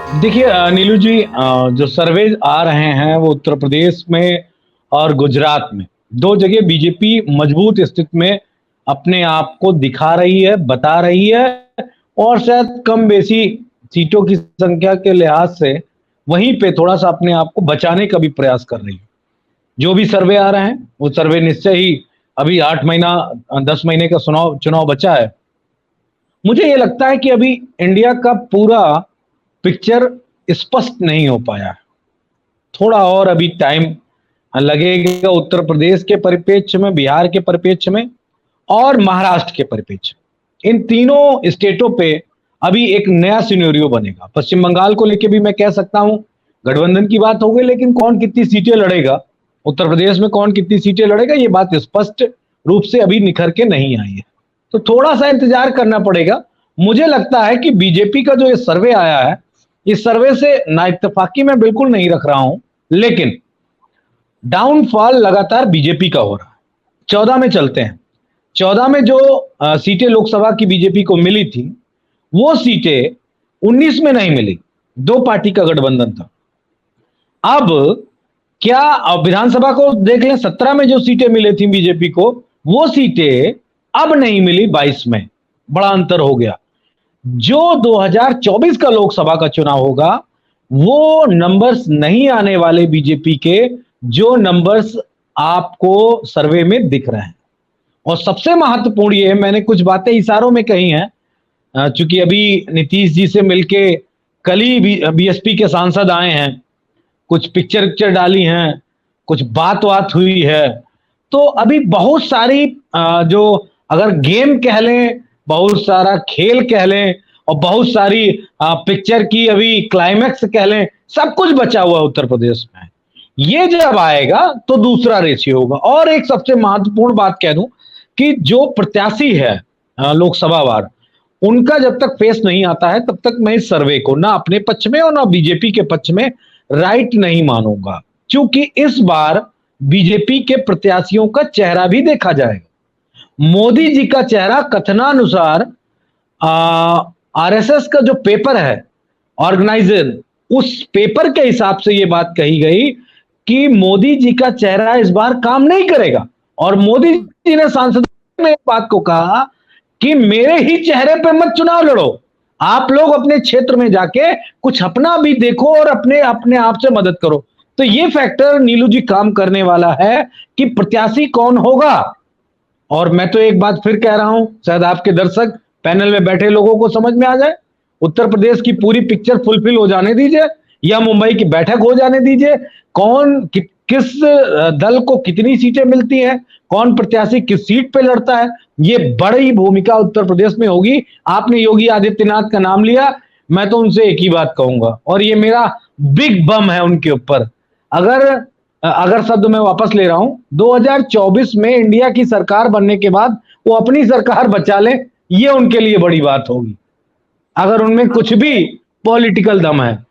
देखिए नीलू जी, जो सर्वे आ रहे हैं वो उत्तर प्रदेश में और गुजरात में, दो जगह बीजेपी मजबूत स्थिति में अपने आप को दिखा रही है, बता रही है, और शायद कम बेसी सीटों की संख्या के लिहाज से वहीं पे थोड़ा सा अपने आप को बचाने का भी प्रयास कर रही है। जो भी सर्वे आ रहे हैं वो सर्वे निश्चय ही, अभी 8 महीना 10 महीने का चुनाव चुनाव बचा है। मुझे ये लगता है कि अभी इंडिया का पूरा पिक्चर स्पष्ट नहीं हो पाया है। थोड़ा और अभी टाइम लगेगा उत्तर प्रदेश के परिप्रेक्ष्य में, बिहार के परिप्रेक्ष्य में और महाराष्ट्र के परिप्रेक्ष्य में। इन तीनों स्टेटों पे अभी एक नया सिनेरियो बनेगा। पश्चिम बंगाल को लेके भी मैं कह सकता हूं गठबंधन की बात हो गई, लेकिन कौन कितनी सीटें लड़ेगा, उत्तर प्रदेश में कौन कितनी सीटें लड़ेगा, ये बात स्पष्ट रूप से अभी निखर के नहीं आई है। तो थोड़ा सा इंतजार करना पड़ेगा। मुझे लगता है कि बीजेपी का जो ये सर्वे आया है, इस सर्वे से नाइत्तेफाकी मैं बिल्कुल नहीं रख रहा हूं, लेकिन डाउनफॉल लगातार बीजेपी का हो रहा है। 14 में चलते हैं। 14 में जो सीटें लोकसभा की बीजेपी को मिली थी, वो सीटें 19 में नहीं मिली। दो पार्टी का गठबंधन था। अब क्या, अब विधानसभा को देख लें, 17 में जो सीटें मिली थी बीजेपी को, वो सीटें अब नहीं मिली 22 में। बड़ा अंतर हो गया। जो 2024 का लोकसभा का चुनाव होगा, वो नंबर्स नहीं आने वाले बीजेपी के, जो नंबर्स आपको सर्वे में दिख रहे हैं। और सबसे महत्वपूर्ण ये है, मैंने कुछ बातें इशारों में कही हैं, चूंकि अभी नीतीश जी से मिलके कल ही बीएसपी के सांसद आए हैं, कुछ पिक्चर डाली हैं, कुछ बात हुई है। तो अभी बहुत सारी जो अगर गेम कह लें, बहुत सारा खेल कह लें, और बहुत सारी पिक्चर की अभी क्लाइमैक्स कह लें, सब कुछ बचा हुआ है उत्तर प्रदेश में। ये जब आएगा तो दूसरा रेशियो होगा। और एक सबसे महत्वपूर्ण बात कह दूं कि जो प्रत्याशी है लोकसभा वार, उनका जब तक फेस नहीं आता है तब तक मैं इस सर्वे को ना अपने पक्ष में और ना बीजेपी के पक्ष में राइट नहीं मानूंगा। क्योंकि इस बार बीजेपी के प्रत्याशियों का चेहरा भी देखा जाएगा। मोदी जी का चेहरा कथनानुसार आरएसएस का जो पेपर है ऑर्गेनाइजर, उस पेपर के हिसाब से यह बात कही गई कि मोदी जी का चेहरा इस बार काम नहीं करेगा। और मोदी जी ने सांसद में एक बात को कहा कि मेरे ही चेहरे पे मत चुनाव लड़ो, आप लोग अपने क्षेत्र में जाके कुछ अपना भी देखो और अपने अपने आप से मदद करो। तो ये फैक्टर नीलू जी काम करने वाला है कि प्रत्याशी कौन होगा। और मैं तो एक बात फिर कह रहा हूं, शायद आपके दर्शक पैनल में बैठे लोगों को समझ में आ जाए, उत्तर प्रदेश की पूरी पिक्चर फुलफिल हो जाने दीजिए, या मुंबई की बैठक हो जाने दीजिए, कौन किस दल को कितनी सीटें मिलती हैं, कौन प्रत्याशी किस सीट पे लड़ता है, ये बड़ी भूमिका उत्तर प्रदेश में होगी। आपने योगी आदित्यनाथ का नाम लिया, मैं तो उनसे एक ही बात कहूंगा, और ये मेरा बिग बम है उनके ऊपर। अगर अगर शब्द मैं वापस ले रहा हूं, 2024 में इंडिया की सरकार बनने के बाद वो अपनी सरकार बचा ले, ये उनके लिए बड़ी बात होगी, अगर उनमें कुछ भी पॉलिटिकल दम है।